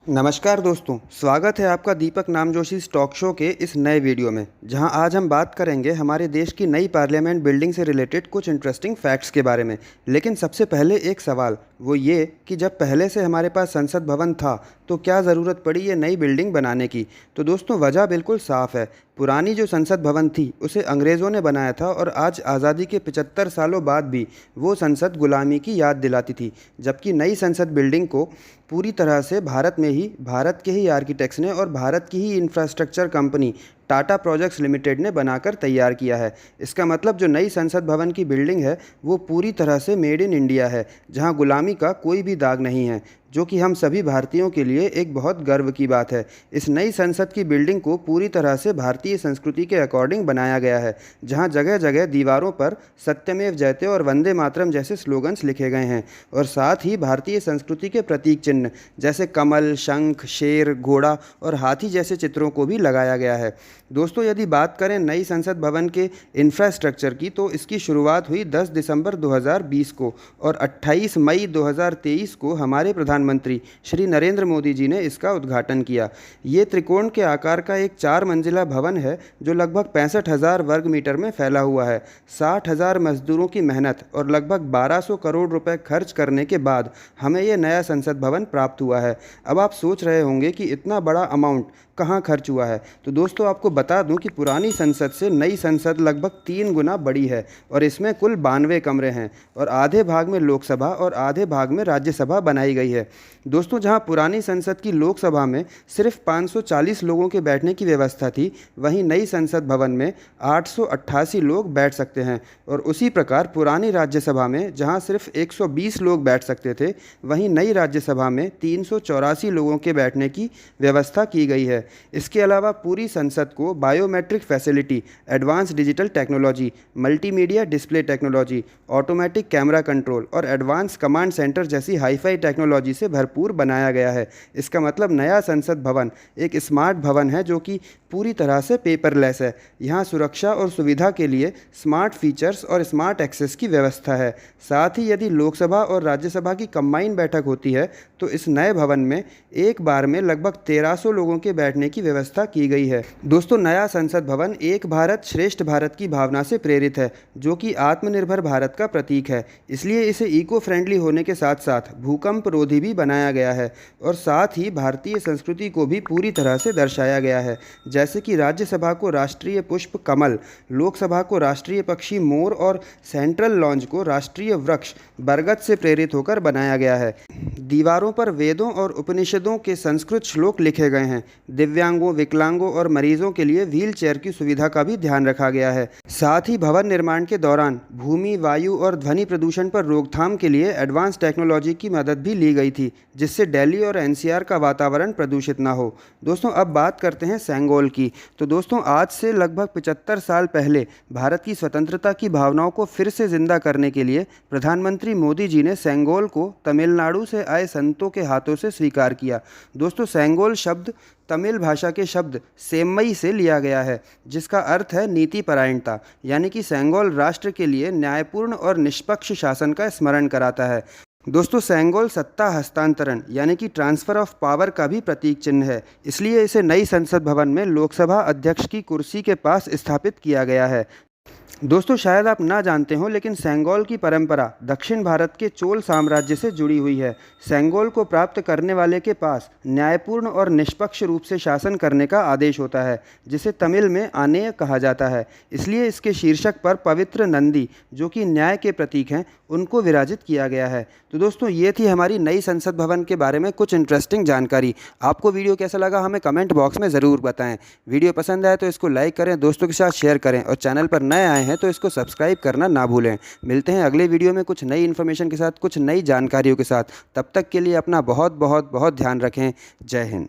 नमस्कार दोस्तों, स्वागत है आपका दीपक नामजोशी टॉक शो के इस नए वीडियो में, जहां आज हम बात करेंगे हमारे देश की नई पार्लियामेंट बिल्डिंग से रिलेटेड कुछ इंटरेस्टिंग फैक्ट्स के बारे में। लेकिन सबसे पहले एक सवाल, वो ये कि जब पहले से हमारे पास संसद भवन था तो क्या ज़रूरत पड़ी ये नई बिल्डिंग बनाने की। तो दोस्तों, वजह बिल्कुल साफ़ है। पुरानी जो संसद भवन थी उसे अंग्रेज़ों ने बनाया था और आज आज़ादी के 75 सालों बाद भी वो संसद गुलामी की याद दिलाती थी, जबकि नई संसद बिल्डिंग को पूरी तरह से भारत के ही आर्किटेक्ट्स ने और भारत की ही infrastructure company Tata projects limited ने बनाकर तैयार किया है। इसका मतलब जो नई संसद भवन की बिल्डिंग है वो पूरी तरह से मेड इन इंडिया है, जहां गुलामी का कोई भी दाग नहीं है, जो कि हम सभी भारतीयों के लिए एक बहुत गर्व की बात है। इस नई संसद की बिल्डिंग को पूरी तरह से भारतीय संस्कृति के अकॉर्डिंग बनाया गया है, जहां जगह जगह दीवारों पर सत्यमेव जयते और वंदे मातरम जैसे स्लोगन्स लिखे गए हैं, और साथ ही भारतीय संस्कृति के प्रतीक चिन्ह जैसे कमल, शंख, शेर, घोड़ा और हाथी जैसे चित्रों को भी लगाया गया है। दोस्तों, यदि बात करें नई संसद भवन के इंफ्रास्ट्रक्चर की, तो इसकी शुरुआत हुई 10 दिसंबर 2020 को और 28 मई 2023 को हमारे प्रधानमंत्री श्री नरेंद्र मोदी जी ने इसका उद्घाटन किया। ये त्रिकोण के आकार का एक 4 मंजिला भवन है जो लगभग 65,000 वर्ग मीटर में फैला हुआ है। 60,000 मजदूरों की मेहनत और लगभग 1200 करोड़ रुपए खर्च करने के बाद हमें यह नया संसद भवन प्राप्त हुआ है। अब आप सोच रहे होंगे कि इतना बड़ा अमाउंट कहाँ खर्च हुआ है। तो दोस्तों, आपको बता दूं कि पुरानी संसद से नई संसद लगभग 3 गुना बड़ी है और इसमें कुल 92 कमरे हैं और आधे भाग में लोकसभा और आधे भाग में राज्यसभा बनाई गई है। दोस्तों, जहां पुरानी संसद की लोकसभा में सिर्फ 540 लोगों के बैठने की व्यवस्था थी, वहीं नई संसद भवन में 888 लोग बैठ सकते हैं, और उसी प्रकार पुरानी राज्यसभा में जहां सिर्फ 120 लोग बैठ सकते थे, वहीं नई राज्यसभा में 384 लोगों के बैठने की व्यवस्था की गई है। इसके अलावा पूरी संसद को biometric facility, advance digital technology, multimedia display technology, automatic camera control और एडवांस कमांड सेंटर जैसी हाईफाई टेक्नोलॉजी से भरपूर बनाया गया है। इसका मतलब नया संसद भवन एक स्मार्ट भवन है जो कि पूरी तरह से पेपरलेस है। यहाँ सुरक्षा और सुविधा के लिए स्मार्ट फीचर्स और स्मार्ट एक्सेस की व्यवस्था है। साथ ही यदि लोकसभा और राज्यसभा की कंबाइन बैठक होती है तो इस नए भवन में एक बार में लगभग 1300 लोगों के बैठने की व्यवस्था की गई है। दोस्तों, नया संसद भवन एक भारत श्रेष्ठ भारत की भावना से प्रेरित है, जो कि आत्मनिर्भर भारत का प्रतीक है। इसलिए इसे इको फ्रेंडली होने के साथ साथ भूकंप रोधी भी बनाया गया है, और साथ ही भारतीय संस्कृति को भी पूरी तरह से दर्शाया गया है, जैसे कि राज्यसभा को राष्ट्रीय पुष्प कमल, लोकसभा को राष्ट्रीय पक्षी मोर और सेंट्रल लॉन्ज को राष्ट्रीय वृक्ष बरगद से प्रेरित होकर बनाया गया है। दीवारों पर वेदों और उपनिषदों के संस्कृत श्लोक लिखे गए हैं। दिव्यांगों, विकलांगों और मरीजों के लिए व्हील चेयर की सुविधा का भी ध्यान रखा गया है। साथ ही भवन निर्माण के दौरान भूमि, वायु और ध्वनि प्रदूषण पर रोकथाम के लिए एडवांस टेक्नोलॉजी की मदद भी ली गई थी, जिससे दिल्ली और एनसीआर का वातावरण प्रदूषित ना हो। दोस्तों, अब बात करते हैं सेंगोल की। तो दोस्तों, आज से लगभग 75 साल पहले भारत की स्वतंत्रता की भावनाओं को फिर से जिंदा करने के लिए प्रधानमंत्री मोदी जी ने सेंगोल को तमिलनाडु से आए संतों के हाथों से स्वीकार किया। दोस्तों, सेंगोल शब्द तमिल भाषा के शब्द सेम्मई से लिया गया है, जिसका अर्थ है नीति परायणता, यानी कि सेंगोल राष्ट्र के लिए न्यायपूर्ण और निष्पक्ष शासन का स्मरण कराता है। दोस्तों, सेंगोल सत्ता हस्तांतरण यानी कि ट्रांसफ़र ऑफ पावर का भी प्रतीक चिन्ह है, इसलिए इसे नई संसद भवन में लोकसभा अध्यक्ष की कुर्सी के पास स्थापित किया गया है। दोस्तों, शायद आप ना जानते हो, लेकिन सेंगोल की परंपरा दक्षिण भारत के चोल साम्राज्य से जुड़ी हुई है। सेंगोल को प्राप्त करने वाले के पास न्यायपूर्ण और निष्पक्ष रूप से शासन करने का आदेश होता है, जिसे तमिल में आनेय कहा जाता है। इसलिए इसके शीर्षक पर पवित्र नंदी, जो कि न्याय के प्रतीक हैं, उनको विराजित किया गया है। तो दोस्तों, ये थी हमारी नई संसद भवन के बारे में कुछ इंटरेस्टिंग जानकारी। आपको वीडियो कैसा लगा हमें कमेंट बॉक्स में ज़रूर बताएं। वीडियो पसंद आए तो इसको लाइक करें, दोस्तों के साथ शेयर करें, और चैनल पर नए आए हैं तो इसको सब्सक्राइब करना ना भूलें। मिलते हैं अगले वीडियो में कुछ नई इन्फॉर्मेशन के साथ, कुछ नई जानकारियों के साथ। तब तक के लिए अपना बहुत बहुत बहुत ध्यान रखें। जय हिंद।